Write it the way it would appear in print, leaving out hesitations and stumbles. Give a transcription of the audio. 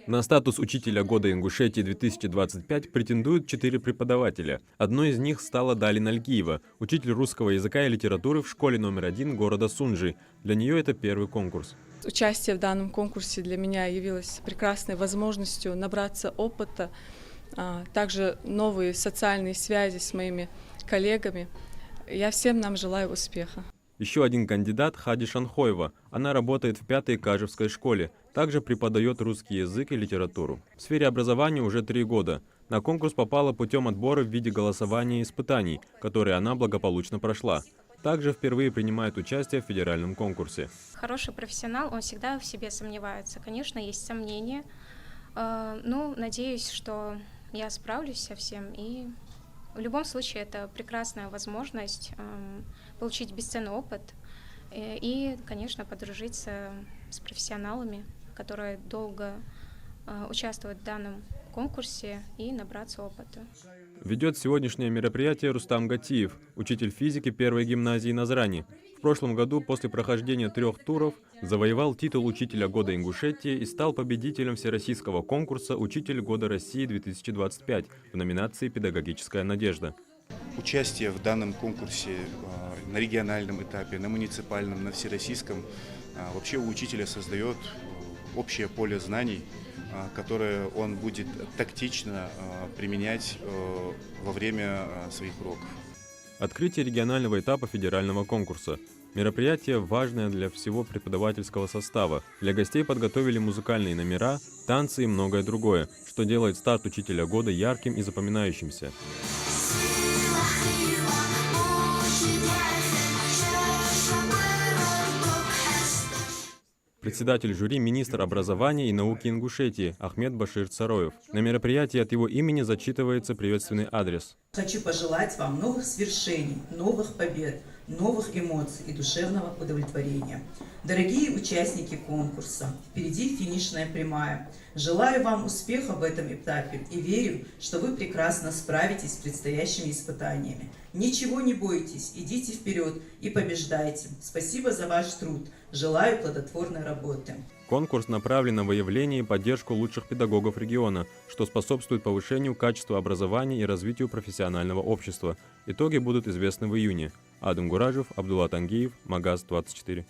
На статус Учителя года Ингушетии 2025 претендуют 4 преподавателя. Одной из них стала Далина Алькиева, учитель русского языка и литературы в школе номер 1 города Сунжи. Для нее это первый конкурс. Участие в данном конкурсе для меня явилось прекрасной возможностью набраться опыта, также новые социальные связи с моими коллегами. Я всем нам желаю успеха. Еще один кандидат Хади Шанхоева. Она работает в 5-й Кажевской школе. Также преподает русский язык и литературу. В сфере образования уже 3 года. На конкурс попала путем отбора в виде голосования и испытаний, которые она благополучно прошла. Также впервые принимает участие в федеральном конкурсе. Хороший профессионал, он всегда в себе сомневается. Конечно, есть сомнения. Но надеюсь, что я справлюсь со всем. И в любом случае это прекрасная возможность получить бесценный опыт и, конечно, подружиться с профессионалами, которые долго участвуют в данном конкурсе, и набраться опыта. Ведет сегодняшнее мероприятие Рустам Гатиев, учитель физики первой гимназии Назрани. В прошлом году после прохождения 3 туров завоевал титул Учителя года Ингушетии и стал победителем всероссийского конкурса «Учитель года России-2025» в номинации «Педагогическая надежда». Участие в данном конкурсе на региональном этапе, на муниципальном, на всероссийском вообще у учителя создает общее поле знаний, которое он будет тактично применять во время своих уроков. Открытие регионального этапа федерального конкурса. Мероприятие важное для всего преподавательского состава. Для гостей подготовили музыкальные номера, танцы и многое другое, что делает старт Учителя года ярким и запоминающимся. Председатель жюри – министр образования и науки Ингушетии Ахмед Башир Цароев. На мероприятии от его имени зачитывается приветственный адрес. Хочу пожелать вам новых свершений, новых побед, новых эмоций и душевного удовлетворения. Дорогие участники конкурса, впереди финишная прямая. Желаю вам успеха в этом этапе и верю, что вы прекрасно справитесь с предстоящими испытаниями. Ничего не бойтесь, идите вперед и побеждайте. Спасибо за ваш труд. Желаю плодотворной работы. Конкурс направлен на выявление и поддержку лучших педагогов региона, что способствует повышению качества образования и развитию профессионального общества. Итоги будут известны в июне. Адам Гуражев, Абдулла Тангиев, Магаз 24.